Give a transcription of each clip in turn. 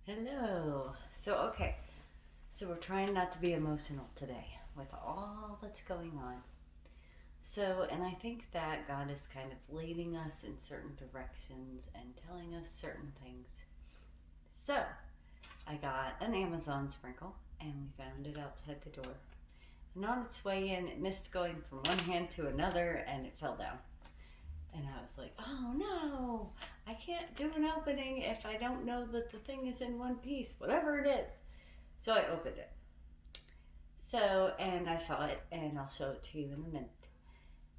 Hello. So we're trying not to be emotional today with all that's going on. And I think that God is kind of leading us in certain directions and telling us certain things. So, I got an Amazon sprinkle and we found it outside the door. And on its way in, it missed going from one hand to another and it fell down. And I was like, oh no, I can't do an opening if I don't know that the thing is in one piece, whatever it is. So I opened it. And I saw it, and I'll show it to you in a minute.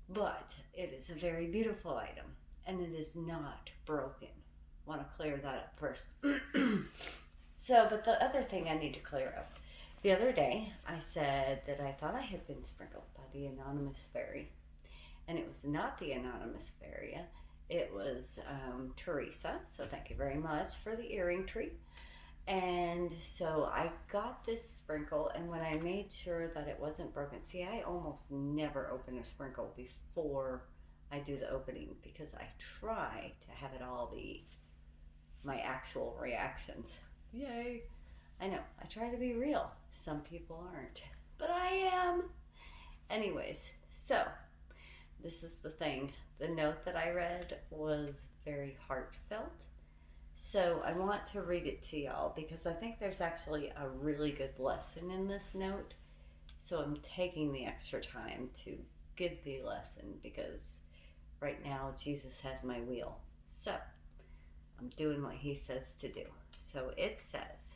But it is a very beautiful item, and it is not broken. Want to clear that up first. But the other thing I need to clear up. The other day, I said that I thought I had been sprinkled by the anonymous fairy. And it was not the anonymous fairy. It was Teresa. So thank you very much for the earring tree. And so I got this sprinkle, and when I made sure that it wasn't broken, see, I almost never open a sprinkle before I do the opening because I try to have it all be my actual reactions. Yay! I know, I try to be real. Some people aren't, but I am. Anyways, so this is the thing. The note that I read was very heartfelt. So I want to read it to y'all because I think there's actually a really good lesson in this note. So I'm taking the extra time to give the lesson because right now Jesus has my wheel. So I'm doing what he says to do. So it says,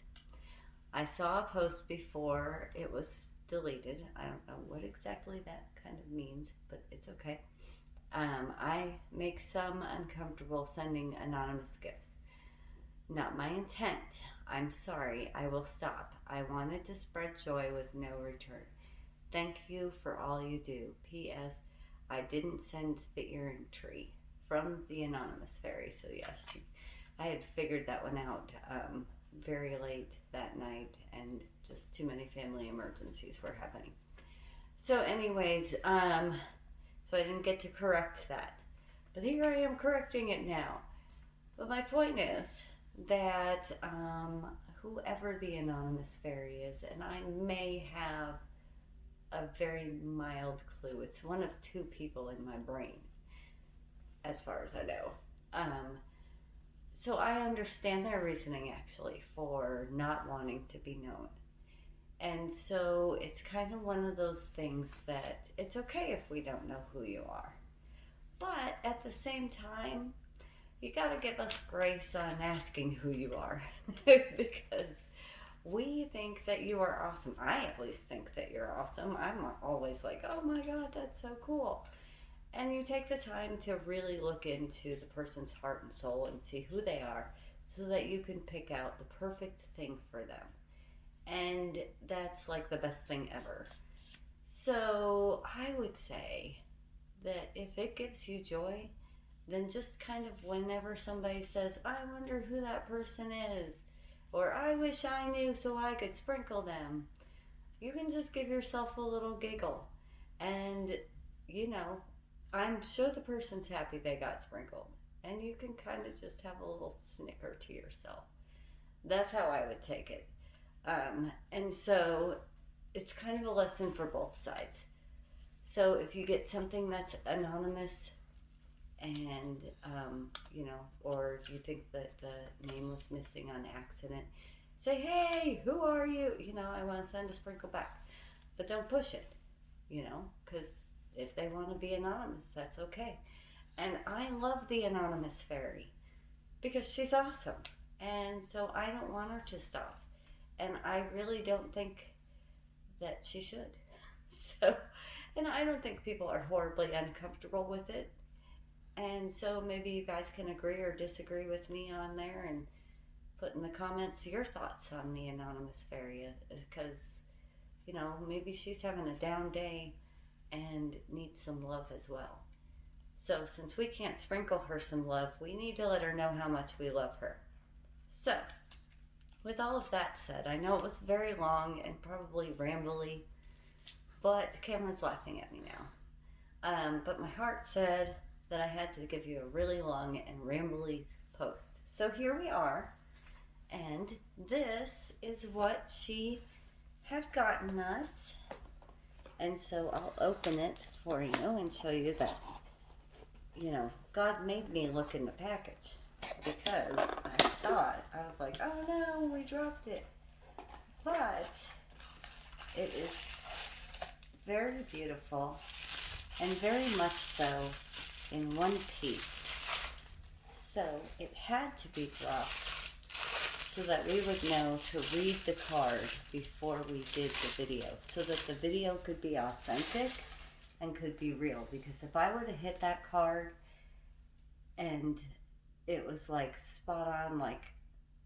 I saw a post before it was deleted. I don't know what exactly that kind of means, but it's okay. I make some uncomfortable sending anonymous gifts. Not my intent. I'm sorry. I will stop. I wanted to spread joy with no return. Thank you for all you do. P.S. I didn't send the earring tree from the anonymous fairy. So yes, I had figured that one out very late that night, and just too many family emergencies were happening. So anyways, so I didn't get to correct that. But here I am correcting it now. But my point is that whoever the anonymous fairy is, and I may have a very mild clue. It's one of two people in my brain, as far as I know. So I understand their reasoning actually for not wanting to be known. And so it's kind of one of those things that it's okay if we don't know who you are. But at the same time, you got to give us grace on asking who you are because we think that you are awesome. I at least think that you're awesome. I'm always like, oh my God, that's so cool. And you take the time to really look into the person's heart and soul and see who they are so that you can pick out the perfect thing for them. And that's like the best thing ever. So I would say that if it gives you joy, then just kind of whenever somebody says, I wonder who that person is, or I wish I knew so I could sprinkle them, you can just give yourself a little giggle. And, I'm sure the person's happy they got sprinkled. And you can kind of just have a little snicker to yourself. That's how I would take it. And so it's kind of a lesson for both sides. So if you get something that's anonymous, and or you think that the name was missing on accident, say, hey, who are you? I want to send a sprinkle back. But don't push it, because if they want to be anonymous, that's okay. And I love the anonymous fairy because she's awesome. And so I don't want her to stop. And I really don't think that she should. And I don't think people are horribly uncomfortable with it. And so maybe you guys can agree or disagree with me on there and put in the comments your thoughts on the anonymous fairy, because, maybe she's having a down day and needs some love as well. So since we can't sprinkle her some love, we need to let her know how much we love her. So with all of that said, I know it was very long and probably rambly, but Cameron's laughing at me now. But my heart said that I had to give you a really long and rambly post. So here we are, and And this is what she had gotten us. And so I'll open it for you and show you that, you know, God made me look in the package, because I was like, oh no, we dropped it. But it is very beautiful, and very much so in one piece. So it had to be dropped so that we would know to read the card before we did the video, so that the video could be authentic and could be real. Because if I would have hit that card and it was like spot on, like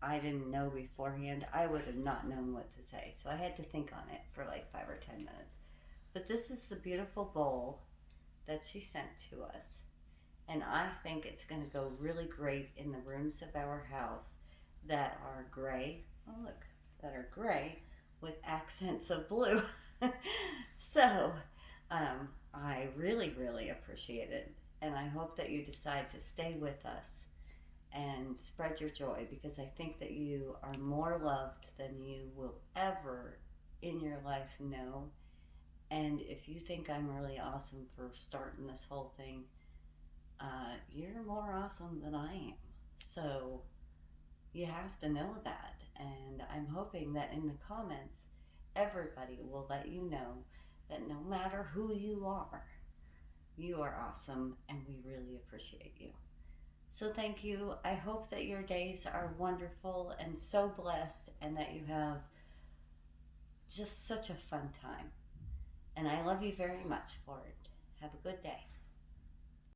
I didn't know beforehand, I would have not known what to say. So I had to think on it for like 5 or 10 minutes. But this is the beautiful bowl that she sent to us. And I think it's going to go really great in the rooms of our house that are gray. Oh, look, that are gray with accents of blue. So I really, really appreciate it. And I hope that you decide to stay with us and spread your joy, because I think that you are more loved than you will ever in your life know. And if you think I'm really awesome for starting this whole thing, you're more awesome than I am. So you have to know that. And I'm hoping that in the comments, everybody will let you know that no matter who you are awesome, and we really appreciate you. So thank you. I hope that your days are wonderful and so blessed, and that you have just such a fun time. And I love you very much for it. Have a good day.